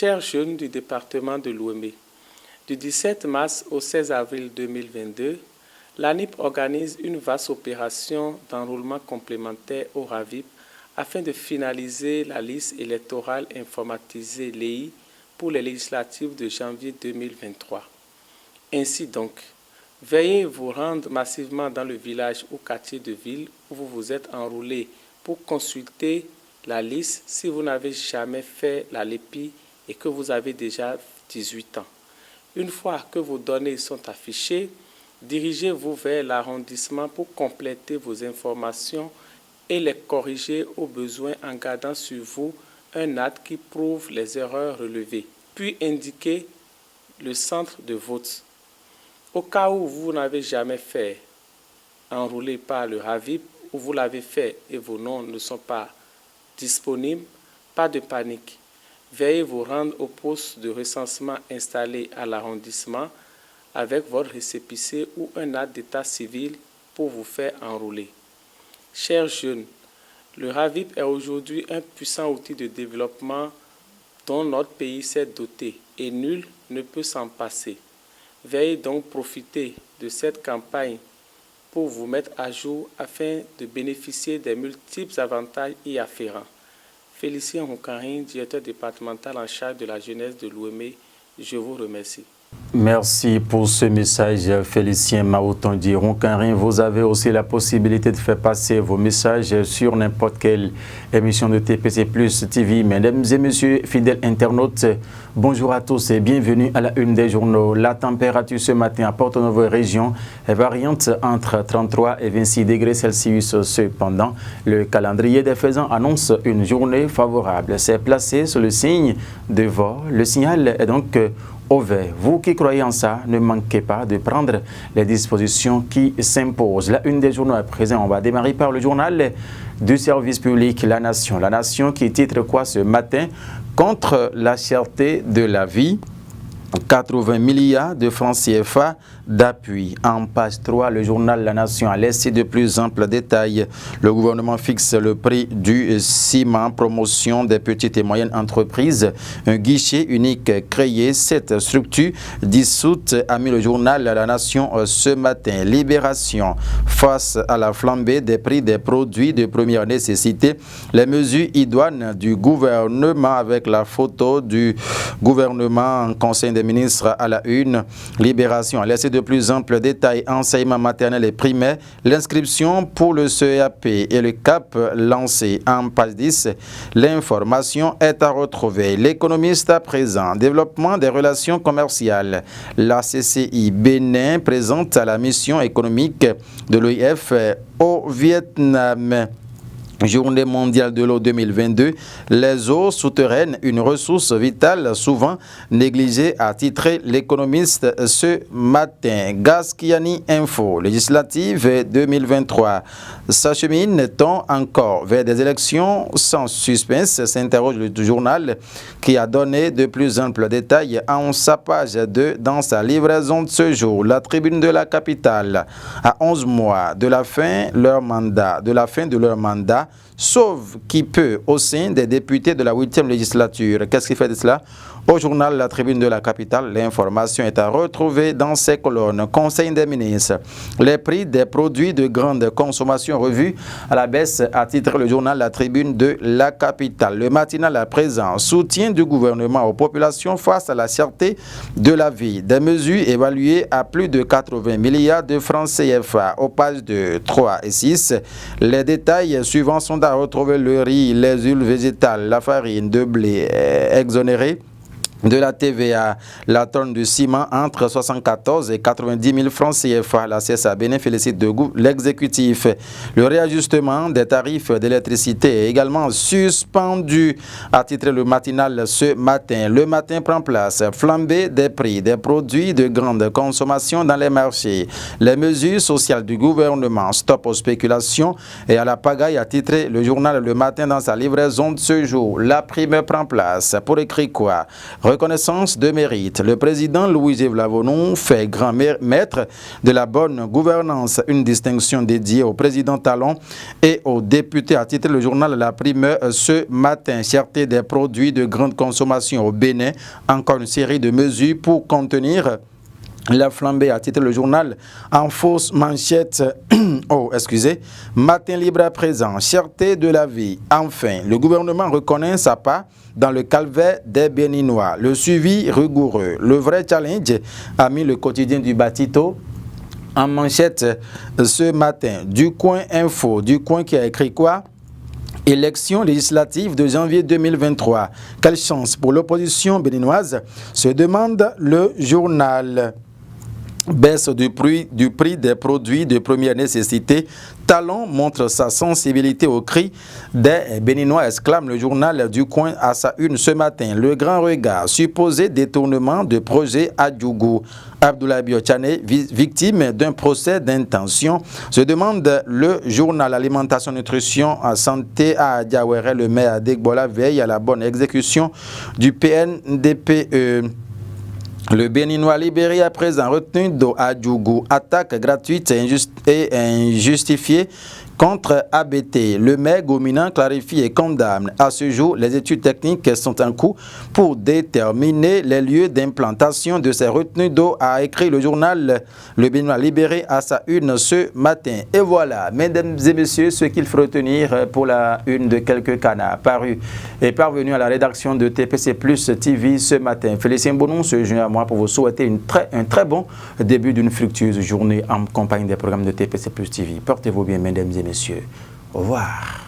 Chers jeunes du département de Lomé, du 17 mars au 16 avril 2022, l'ANIP organise une vaste opération d'enrôlement complémentaire au RAVIP afin de finaliser la liste électorale informatisée LEI pour les législatives de janvier 2023. Ainsi donc, veuillez vous rendre massivement dans le village ou quartier de ville où vous vous êtes enrôlé pour consulter la liste si vous n'avez jamais fait la LEPI et que vous avez déjà 18 ans. Une fois que vos données sont affichées, dirigez-vous vers l'arrondissement pour compléter vos informations et les corriger au besoin en gardant sur vous un acte qui prouve les erreurs relevées, puis indiquez le centre de vote. Au cas où vous n'avez jamais fait enrôler par le RAVIP ou vous l'avez fait et vos noms ne sont pas disponibles, pas de panique. Veuillez vous rendre au poste de recensement installé à l'arrondissement avec votre récépissé ou un acte d'état civil pour vous faire enrôler. Chers jeunes, le RAVIP est aujourd'hui un puissant outil de développement dont notre pays s'est doté et nul ne peut s'en passer. Veuillez donc profiter de cette campagne pour vous mettre à jour afin de bénéficier des multiples avantages y afférents. Félicien Roukarin, directeur départemental en charge de la jeunesse de Lomé, je vous remercie. Merci pour ce message, Félicien Maoutondi Roukarin. Vous avez aussi la possibilité de faire passer vos messages sur n'importe quelle émission de TPC Plus TV. Mesdames et messieurs, fidèles internautes, bonjour à tous et bienvenue à la une des journaux. La température ce matin à Porto-Novo région est variante entre 33 et 26 degrés Celsius. Cependant, le calendrier des faisans annonce une journée favorable. C'est placé sous le signe de Vaux. Le signal est donc au vert. Vous qui croyez en ça, ne manquez pas de prendre les dispositions qui s'imposent. La une des journaux à présent, on va démarrer par le journal du service public La Nation. La Nation qui titre quoi ce matin? Contre la cherté de la vie, 80 milliards de francs CFA d'appui. En page 3, le journal La Nation a laissé de plus amples détails. Le gouvernement fixe le prix du ciment, promotion des petites et moyennes entreprises. Un guichet unique créé, cette structure dissoute, a mis le journal La Nation ce matin. Libération. Face à la flambée des prix des produits de première nécessité, les mesures idoines du gouvernement avec la photo du gouvernement en Conseil des ministres à la une. Libération a laissé de plus amples détails, enseignement maternel et primaire, l'inscription pour le CEAP et le CAP lancé en page 10. L'information est à retrouver. L'économiste à présent, développement des relations commerciales. La CCI Bénin présente à la mission économique de l'OIF au Vietnam. Journée mondiale de l'eau 2022, les eaux souterraines, une ressource vitale souvent négligée, a titré l'économiste ce matin. Gaskiani Info, législative 2023. S'achemine-t-on encore vers des élections sans suspense? S'interroge le journal qui a donné de plus amples détails en sa page 2 dans sa livraison de ce jour. La tribune de la capitale, à 11 mois de la fin de leur mandat, sauf qui peut au sein des députés de la 8e législature. Qu'est-ce qui fait de cela? Au journal La Tribune de la Capitale, l'information est à retrouver dans ces colonnes. Conseil des ministres. Les prix des produits de grande consommation revus à la baisse, a titré le journal La Tribune de la Capitale. Le matinal à présent, soutien du gouvernement aux populations face à la cherté de la vie. Des mesures évaluées à plus de 80 milliards de francs CFA. Aux pages de 3 et 6, les détails suivants sont à retrouver. Le riz, les huiles végétales, la farine de blé exonérée de la TVA, la tonne de ciment entre 74 et 90 000 francs CFA. La CSA Bénin félicite de l'exécutif. Le réajustement des tarifs d'électricité est également suspendu, a titré le matinal ce matin. Le matin prend place. Flambée des prix des produits de grande consommation dans les marchés. Les mesures sociales du gouvernement, stop aux spéculations et à la pagaille, a titré le journal Le Matin dans sa livraison de ce jour. La prime prend place. Pour écrire quoi? reconnaissance de mérite. Le président Louis-Yves Lavonon fait grand maître de la bonne gouvernance, une distinction dédiée au président Talon et aux députés, a titré le journal La Primeur ce matin. Cherté des produits de grande consommation au Bénin, encore une série de mesures pour contenir la flambée, a titré le journal en fausse manchette. Matin libre à présent, cherté de la vie. Enfin, le gouvernement reconnaît sa part dans le calvaire des Béninois. Le suivi rigoureux, le vrai challenge, a mis le quotidien du Batito en manchette ce matin. Du Coin Info, du Coin qui a écrit quoi? Élection législative de janvier 2023. Quelle chance pour l'opposition béninoise, se demande le journal. Baisse du prix des produits de première nécessité. Talon montre sa sensibilité au cri des Béninois, exclame le journal du Coin à sa une ce matin. Le grand regard, supposé détournement de projet à Djougou. Abdoulaye Biochane, victime d'un procès d'intention, se demande le journal. Alimentation, nutrition, santé à Diawere. Le maire Adegbola veille à la bonne exécution du PNDPE. Le Béninois libéré à présent retenu à Djougou. Attaque gratuite et injustifiée contre ABT. Le maire Gominan clarifie et condamne. À ce jour, les études techniques sont en cours pour déterminer les lieux d'implantation de ces retenues d'eau, a écrit le journal Le Béninois libéré à sa une ce matin. Et voilà, mesdames et messieurs, ce qu'il faut retenir pour la une de quelques canards paru et parvenu à la rédaction de TPC Plus TV ce matin. Félicien Bonon se joint à moi pour vous souhaiter un très bon début d'une fructueuse journée en compagnie des programmes de TPC Plus TV. Portez-vous bien, mesdames et messieurs. Au revoir.